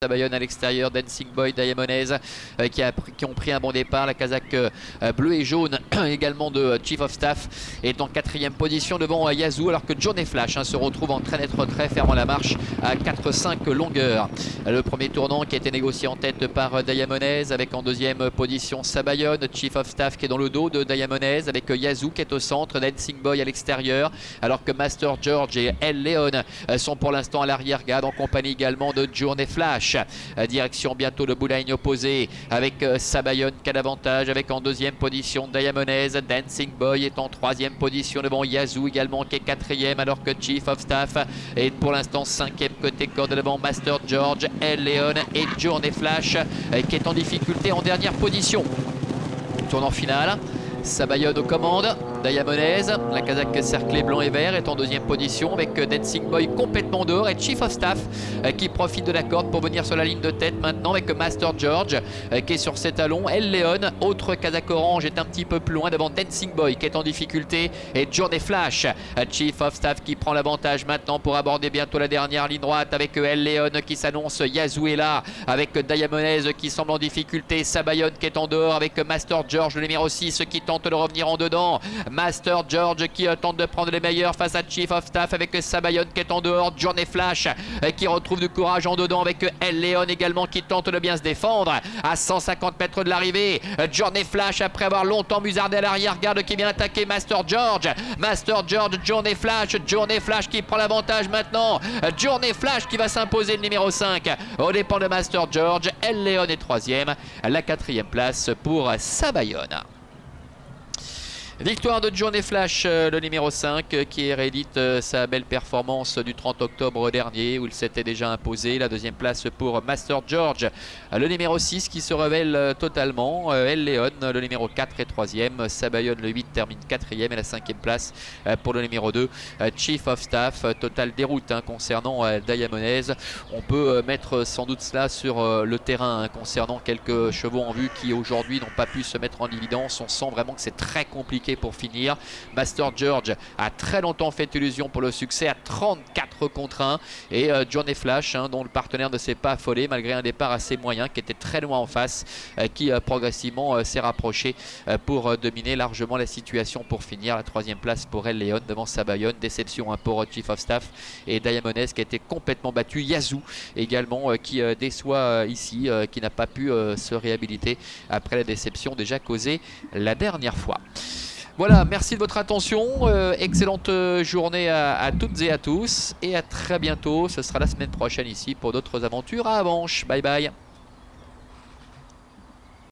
Sabayon à l'extérieur, Dancing Boy, Diamonez qui ont pris un bon départ. La casaque bleue et jaune également de Chief of Staff est en 4e position devant Yazoo, alors que Johnny Flash se retrouve en très net retrait, fermant la marche à 4-5 longueurs. Le premier tournant qui a été négocié en tête par Diamonez, avec en 2e position Sabayon, Chief of Staff qui est dans le dos de Diamonez, avec Yazoo qui est au centre, Dancing Boy à l'extérieur, alors que Master George et El Leon sont pour l'instant à l'arrière-garde, en compagnie également de Johnny Flash. Direction bientôt le Boulogne opposé, avec Sabayon qui a l'avantage, avec en 2e position Diamonez. Dancing Boy est en 3e position devant Yazoo également qui est 4e, alors que Chief of Staff est pour l'instant 5e côté corde devant Master George, El Leon et Journey Flash qui est en difficulté en dernière position. Tournant final, Sabayon aux commandes, Diamonez, la casaque cerclée blanc et vert est en 2e position, avec Dancing Boy complètement dehors, et Chief of Staff qui profite de la corde pour venir sur la ligne de tête maintenant, avec Master George qui est sur ses talons. El Leon, autre casaque orange, est un petit peu plus loin devant Dancing Boy qui est en difficulté, et Journey Flash. Chief of Staff qui prend l'avantage maintenant pour aborder bientôt la dernière ligne droite, avec El Leon qui s'annonce. Yazoo est là avec Diamonez qui semble en difficulté, Sabayon qui est en dehors avec Master George le numéro 6 qui tente de revenir en dedans. Master George qui tente de prendre les meilleurs face à Chief of Staff, avec Sabayon qui est en dehors, Journey Flash qui retrouve du courage en dedans, avec El Leon également qui tente de bien se défendre à 150 mètres de l'arrivée. Journey Flash, après avoir longtemps musardé à l'arrière-garde, qui vient attaquer Master George. Master George, Journey Flash qui prend l'avantage maintenant. Journey Flash qui va s'imposer le numéro 5 au dépend de Master George. El Leon est 3e, la 4e place pour Sabayon. Victoire de Journey Flash, le numéro 5, qui réédite sa belle performance du 30 octobre dernier où il s'était déjà imposé. La 2e place pour Master George, le numéro 6 qui se révèle totalement. El Leon, le numéro 4 est 3e. Sabayon, le 8, termine 4e, et la 5e place pour le numéro 2, Chief of Staff. Total déroute concernant Diamonez. On peut mettre sans doute cela sur le terrain concernant quelques chevaux en vue qui aujourd'hui n'ont pas pu se mettre en évidence. On sent vraiment que c'est très compliqué pour finir. Master George a très longtemps fait illusion pour le succès à 34 contre 1, et Journey Flash, dont le partenaire ne s'est pas affolé malgré un départ assez moyen, qui était très loin en face, qui progressivement s'est rapproché pour dominer largement la situation pour finir. La 3e place pour El Leon devant Sabayon. Déception pour Chief of Staff et Diamonez qui a été complètement battu. Yazoo également qui déçoit ici, qui n'a pas pu se réhabiliter après la déception déjà causée la dernière fois. Voilà, merci de votre attention, excellente journée à toutes et à tous, et à très bientôt. Ce sera la semaine prochaine ici pour d'autres aventures à Avenches. Bye bye.